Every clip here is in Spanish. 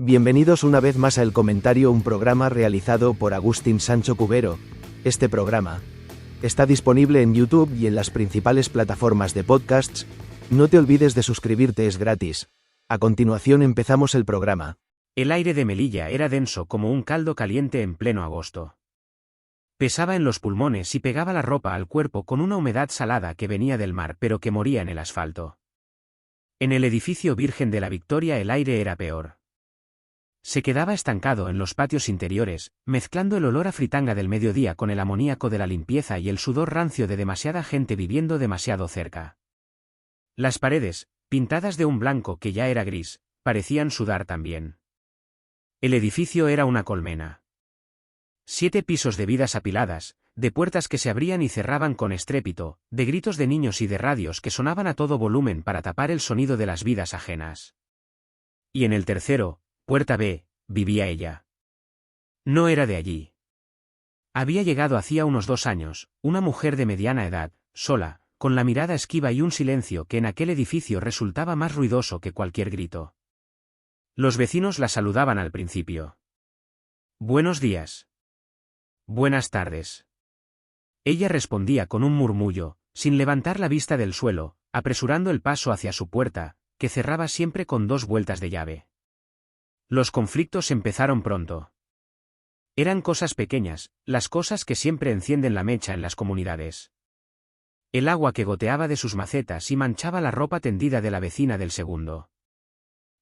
Bienvenidos una vez más a El Comentario, un programa realizado por Agustín Sancho Cubero. Este programa está disponible en YouTube y en las principales plataformas de podcasts. No te olvides de suscribirte, es gratis. A continuación empezamos el programa. El aire de Melilla era denso como un caldo caliente en pleno agosto. Pesaba en los pulmones y pegaba la ropa al cuerpo con una humedad salada que venía del mar pero que moría en el asfalto. En el edificio Virgen de la Victoria el aire era peor. Se quedaba estancado en los patios interiores, mezclando el olor a fritanga del mediodía con el amoníaco de la limpieza y el sudor rancio de demasiada gente viviendo demasiado cerca. Las paredes, pintadas de un blanco que ya era gris, parecían sudar también. El edificio era una colmena. 7 pisos de vidas apiladas, de puertas que se abrían y cerraban con estrépito, de gritos de niños y de radios que sonaban a todo volumen para tapar el sonido de las vidas ajenas. Y en el tercero, Puerta B, vivía ella. No era de allí. Había llegado hacía unos 2 años, una mujer de mediana edad, sola, con la mirada esquiva y un silencio que en aquel edificio resultaba más ruidoso que cualquier grito. Los vecinos la saludaban al principio. Buenos días. Buenas tardes. Ella respondía con un murmullo, sin levantar la vista del suelo, apresurando el paso hacia su puerta, que cerraba siempre con 2 vueltas de llave. Los conflictos empezaron pronto. Eran cosas pequeñas, las cosas que siempre encienden la mecha en las comunidades. El agua que goteaba de sus macetas y manchaba la ropa tendida de la vecina del segundo.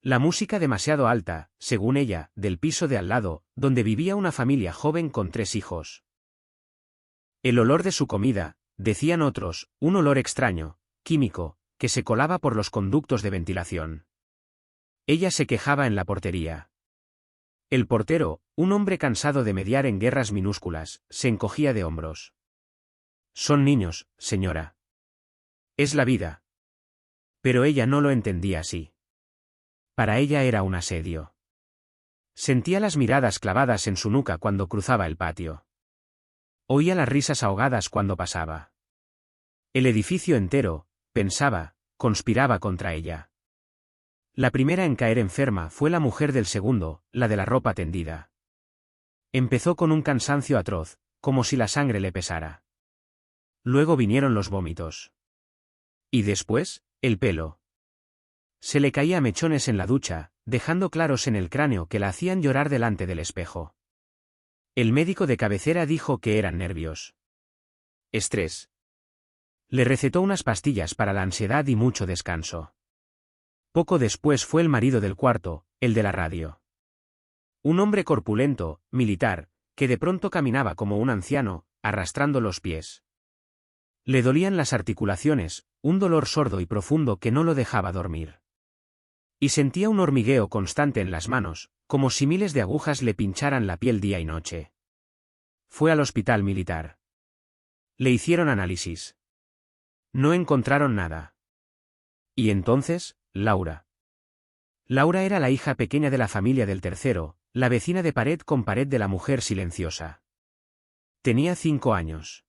La música demasiado alta, según ella, del piso de al lado, donde vivía una familia joven con 3 hijos. El olor de su comida, decían otros, un olor extraño, químico, que se colaba por los conductos de ventilación. Ella se quejaba en la portería. El portero, un hombre cansado de mediar en guerras minúsculas, se encogía de hombros. Son niños, señora. Es la vida. Pero ella no lo entendía así. Para ella era un asedio. Sentía las miradas clavadas en su nuca cuando cruzaba el patio. Oía las risas ahogadas cuando pasaba. El edificio entero, pensaba, conspiraba contra ella. La primera en caer enferma fue la mujer del segundo, la de la ropa tendida. Empezó con un cansancio atroz, como si la sangre le pesara. Luego vinieron los vómitos. Y después, el pelo. Se le caía mechones en la ducha, dejando claros en el cráneo que la hacían llorar delante del espejo. El médico de cabecera dijo que eran nervios. Estrés. Le recetó unas pastillas para la ansiedad y mucho descanso. Poco después fue el marido del cuarto, el de la radio. Un hombre corpulento, militar, que de pronto caminaba como un anciano, arrastrando los pies. Le dolían las articulaciones, un dolor sordo y profundo que no lo dejaba dormir. Y sentía un hormigueo constante en las manos, como si miles de agujas le pincharan la piel día y noche. Fue al hospital militar. Le hicieron análisis. No encontraron nada. Y entonces, Laura. Laura era la hija pequeña de la familia del tercero, la vecina de pared con pared de la mujer silenciosa. Tenía 5 años.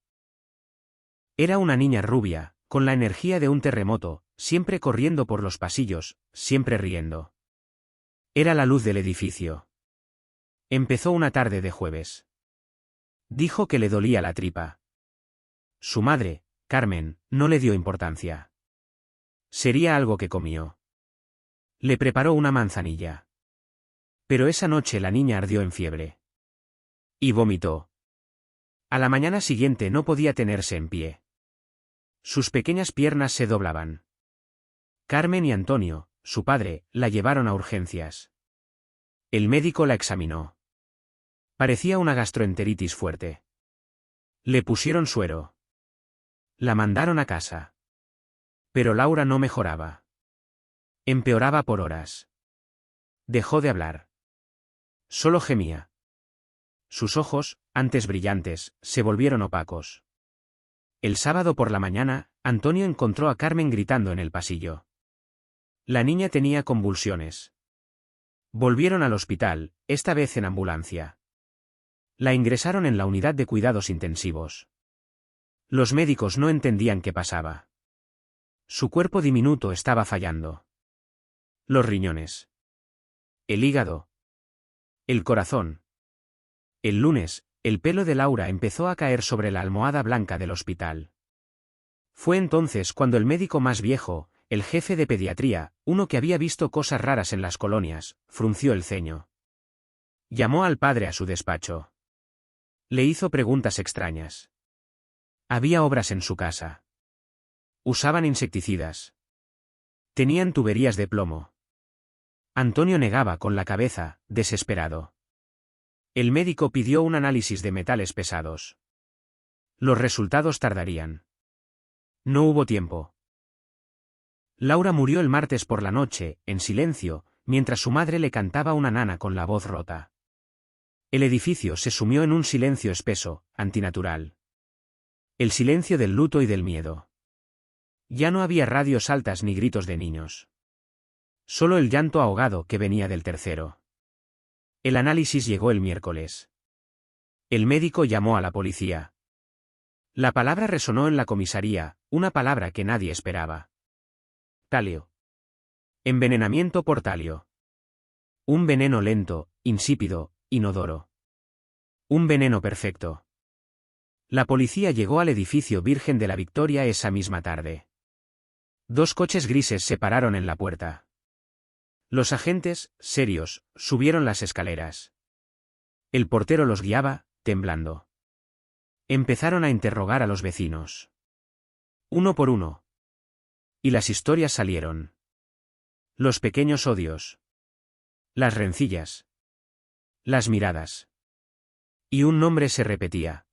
Era una niña rubia, con la energía de un terremoto, siempre corriendo por los pasillos, siempre riendo. Era la luz del edificio. Empezó una tarde de jueves. Dijo que le dolía la tripa. Su madre, Carmen, no le dio importancia. Sería algo que comió. Le preparó una manzanilla. Pero esa noche la niña ardió en fiebre. Y vomitó. A la mañana siguiente no podía tenerse en pie. Sus pequeñas piernas se doblaban. Carmen y Antonio, su padre, la llevaron a urgencias. El médico la examinó. Parecía una gastroenteritis fuerte. Le pusieron suero. La mandaron a casa. Pero Laura no mejoraba. Empeoraba por horas. Dejó de hablar. Solo gemía. Sus ojos, antes brillantes, se volvieron opacos. El sábado por la mañana, Antonio encontró a Carmen gritando en el pasillo. La niña tenía convulsiones. Volvieron al hospital, esta vez en ambulancia. La ingresaron en la unidad de cuidados intensivos. Los médicos no entendían qué pasaba. Su cuerpo diminuto estaba fallando. Los riñones. El hígado, El corazón. El lunes, el pelo de Laura empezó a caer sobre la almohada blanca del hospital. Fue entonces cuando el médico más viejo, el jefe de pediatría, uno que había visto cosas raras en las colonias, frunció el ceño. Llamó al padre a su despacho. Le hizo preguntas extrañas. Había obras en su casa. Usaban insecticidas. Tenían tuberías de plomo. Antonio negaba con la cabeza, desesperado. El médico pidió un análisis de metales pesados. Los resultados tardarían. No hubo tiempo. Laura murió el martes por la noche, en silencio, mientras su madre le cantaba una nana con la voz rota. El edificio se sumió en un silencio espeso, antinatural. El silencio del luto y del miedo. Ya no había radios altas ni gritos de niños. Solo el llanto ahogado que venía del tercero. El análisis llegó el miércoles. El médico llamó a la policía. La palabra resonó en la comisaría, una palabra que nadie esperaba. Talio. Envenenamiento por talio. Un veneno lento, insípido, inodoro. Un veneno perfecto. La policía llegó al edificio Virgen de la Victoria esa misma tarde. 2 coches grises se pararon en la puerta. Los agentes, serios, subieron las escaleras. El portero los guiaba, temblando. Empezaron a interrogar a los vecinos. Uno por uno. Y las historias salieron. Los pequeños odios. Las rencillas. Las miradas. Y un nombre se repetía.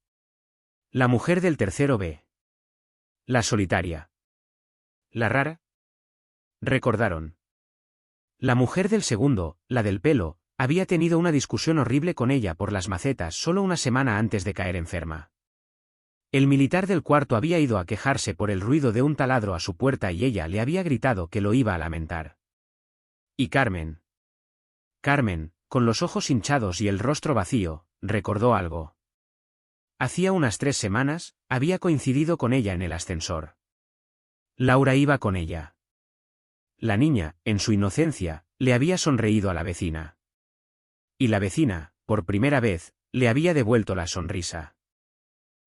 La mujer del tercero B. La solitaria. La rara. Recordaron. La mujer del segundo, la del pelo, había tenido una discusión horrible con ella por las macetas solo una semana antes de caer enferma. El militar del cuarto había ido a quejarse por el ruido de un taladro a su puerta y ella le había gritado que lo iba a lamentar. Y Carmen. Carmen, con los ojos hinchados y el rostro vacío, recordó algo. Hacía unas 3 semanas, había coincidido con ella en el ascensor. Laura iba con ella. La niña, en su inocencia, le había sonreído a la vecina. Y la vecina, por primera vez, le había devuelto la sonrisa.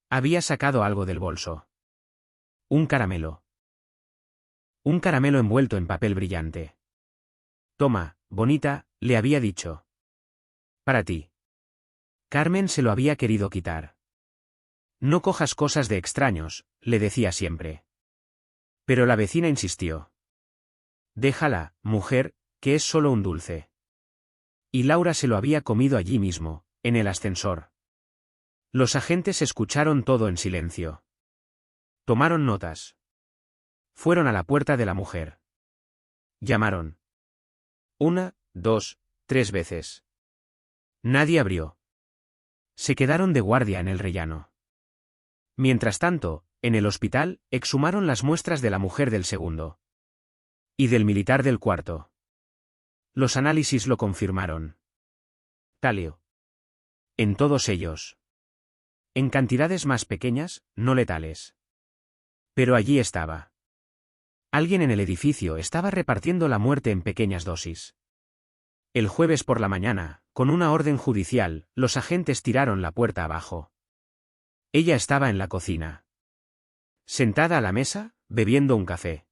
Había sacado algo del bolso. Un caramelo. Un caramelo envuelto en papel brillante. Toma, bonita, le había dicho. Para ti. Carmen se lo había querido quitar. No cojas cosas de extraños, le decía siempre. Pero la vecina insistió. Déjala, mujer, que es solo un dulce. Y Laura se lo había comido allí mismo, en el ascensor. Los agentes escucharon todo en silencio. Tomaron notas. Fueron a la puerta de la mujer. Llamaron. 1, 2, 3 veces. Nadie abrió. Se quedaron de guardia en el rellano. Mientras tanto, en el hospital, exhumaron las muestras de la mujer del segundo. Y del militar del cuarto. Los análisis lo confirmaron. Talio. En todos ellos. En cantidades más pequeñas, no letales. Pero allí estaba. Alguien en el edificio estaba repartiendo la muerte en pequeñas dosis. El jueves por la mañana, con una orden judicial, los agentes tiraron la puerta abajo. Ella estaba en la cocina. Sentada a la mesa, bebiendo un café.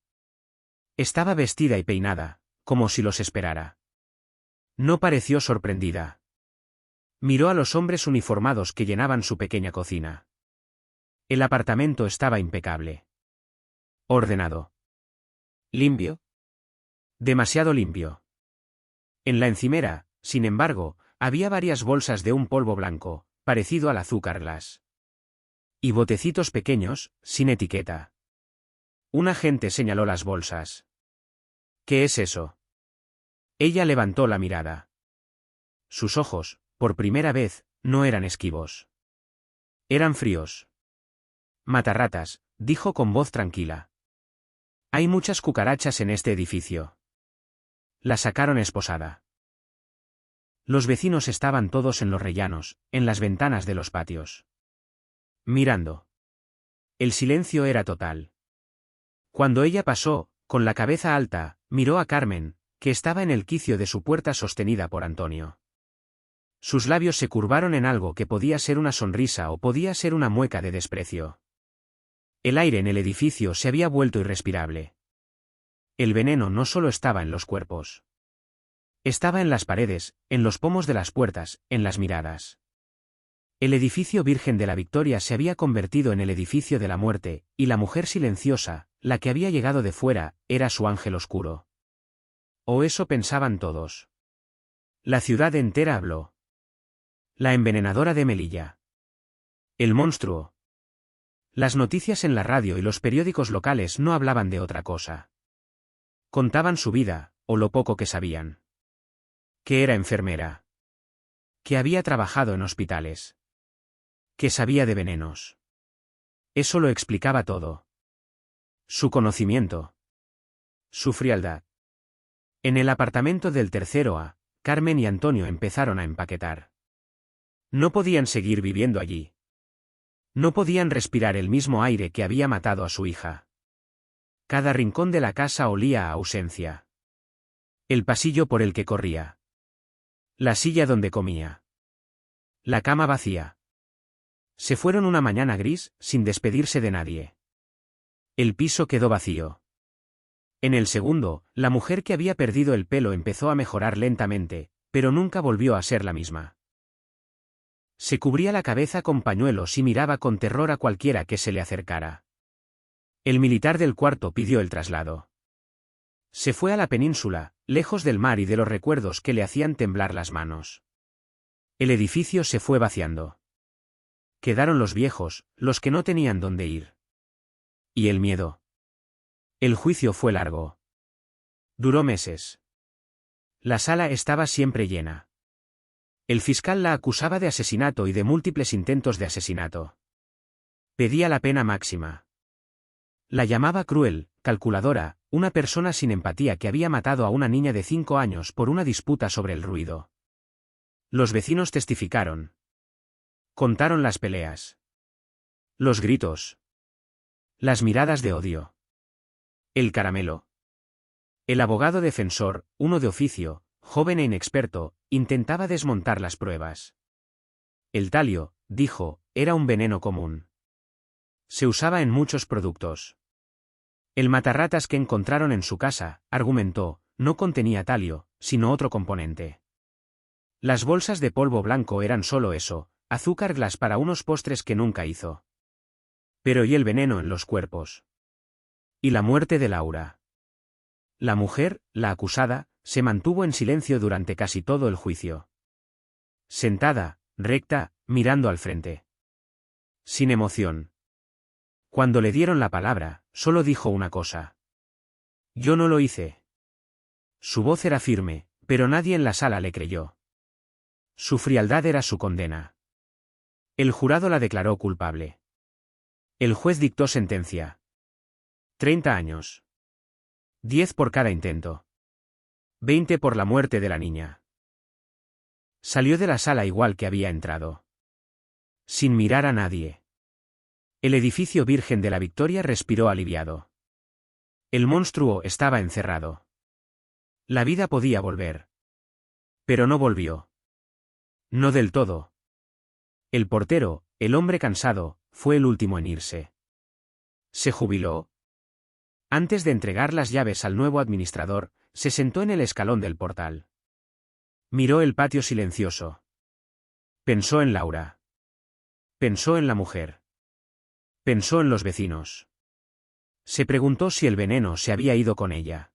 Estaba vestida y peinada, como si los esperara. No pareció sorprendida. Miró a los hombres uniformados que llenaban su pequeña cocina. El apartamento estaba impecable. Ordenado. Limpio. Demasiado limpio. En la encimera, sin embargo, había varias bolsas de un polvo blanco, parecido al azúcar glass. Y botecitos pequeños, sin etiqueta. Un agente señaló las bolsas. ¿Qué es eso? Ella levantó la mirada. Sus ojos, por primera vez, no eran esquivos. Eran fríos. Matarratas, dijo con voz tranquila. Hay muchas cucarachas en este edificio. La sacaron esposada. Los vecinos estaban todos en los rellanos, en las ventanas de los patios. Mirando. El silencio era total. Cuando ella pasó, con la cabeza alta, miró a Carmen, que estaba en el quicio de su puerta sostenida por Antonio. Sus labios se curvaron en algo que podía ser una sonrisa o podía ser una mueca de desprecio. El aire en el edificio se había vuelto irrespirable. El veneno no solo estaba en los cuerpos. Estaba en las paredes, en los pomos de las puertas, en las miradas. El edificio Virgen de la Victoria se había convertido en el edificio de la muerte, y la mujer silenciosa, la que había llegado de fuera, era su ángel oscuro. O eso pensaban todos. La ciudad entera habló. La envenenadora de Melilla. El monstruo. Las noticias en la radio y los periódicos locales no hablaban de otra cosa. Contaban su vida, o lo poco que sabían. Que era enfermera. Que había trabajado en hospitales. Que sabía de venenos. Eso lo explicaba todo. Su conocimiento. Su frialdad. En el apartamento del tercero A, Carmen y Antonio empezaron a empaquetar. No podían seguir viviendo allí. No podían respirar el mismo aire que había matado a su hija. Cada rincón de la casa olía a ausencia. El pasillo por el que corría. La silla donde comía. La cama vacía. Se fueron una mañana gris, sin despedirse de nadie. El piso quedó vacío. En el segundo, la mujer que había perdido el pelo empezó a mejorar lentamente, pero nunca volvió a ser la misma. Se cubría la cabeza con pañuelos y miraba con terror a cualquiera que se le acercara. El militar del cuarto pidió el traslado. Se fue a la península, lejos del mar y de los recuerdos que le hacían temblar las manos. El edificio se fue vaciando. Quedaron los viejos, los que no tenían dónde ir. Y el miedo. El juicio fue largo. Duró meses. La sala estaba siempre llena. El fiscal la acusaba de asesinato y de múltiples intentos de asesinato. Pedía la pena máxima. La llamaba cruel, calculadora, una persona sin empatía que había matado a una niña de 5 años por una disputa sobre el ruido. Los vecinos testificaron. Contaron las peleas. Los gritos. Las miradas de odio. El caramelo. El abogado defensor, uno de oficio, joven e inexperto, intentaba desmontar las pruebas. El talio, dijo, era un veneno común. Se usaba en muchos productos. El matarratas que encontraron en su casa, argumentó, no contenía talio, sino otro componente. Las bolsas de polvo blanco eran solo eso, azúcar glass para unos postres que nunca hizo. Pero ¿y el veneno en los cuerpos? ¿Y la muerte de Laura? La mujer, la acusada, se mantuvo en silencio durante casi todo el juicio. Sentada, recta, mirando al frente. Sin emoción. Cuando le dieron la palabra, solo dijo una cosa. Yo no lo hice. Su voz era firme, pero nadie en la sala le creyó. Su frialdad era su condena. El jurado la declaró culpable. El juez dictó sentencia. 30 años. 10 por cada intento. 20 por la muerte de la niña. Salió de la sala igual que había entrado. Sin mirar a nadie. El edificio Virgen de la Victoria respiró aliviado. El monstruo estaba encerrado. La vida podía volver. Pero no volvió. No del todo. El portero, el hombre cansado, fue el último en irse. Se jubiló. Antes de entregar las llaves al nuevo administrador, se sentó en el escalón del portal. Miró el patio silencioso. Pensó en Laura. Pensó en la mujer. Pensó en los vecinos. Se preguntó si el veneno se había ido con ella.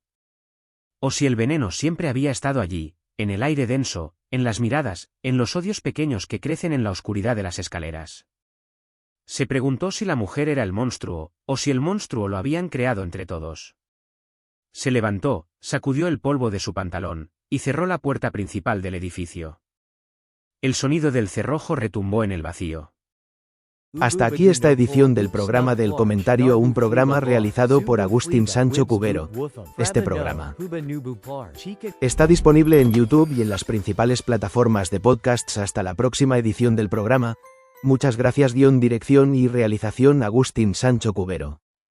O si el veneno siempre había estado allí, en el aire denso, en las miradas, en los odios pequeños que crecen en la oscuridad de las escaleras. Se preguntó si la mujer era el monstruo, o si el monstruo lo habían creado entre todos. Se levantó, sacudió el polvo de su pantalón, y cerró la puerta principal del edificio. El sonido del cerrojo retumbó en el vacío. Hasta aquí esta edición del programa del comentario, un programa realizado por Agustín Sancho Cubero. Este programa está disponible en YouTube y en las principales plataformas de podcasts. Hasta la próxima edición del programa. Muchas gracias. Dirección y realización Agustín Sancho Cubero.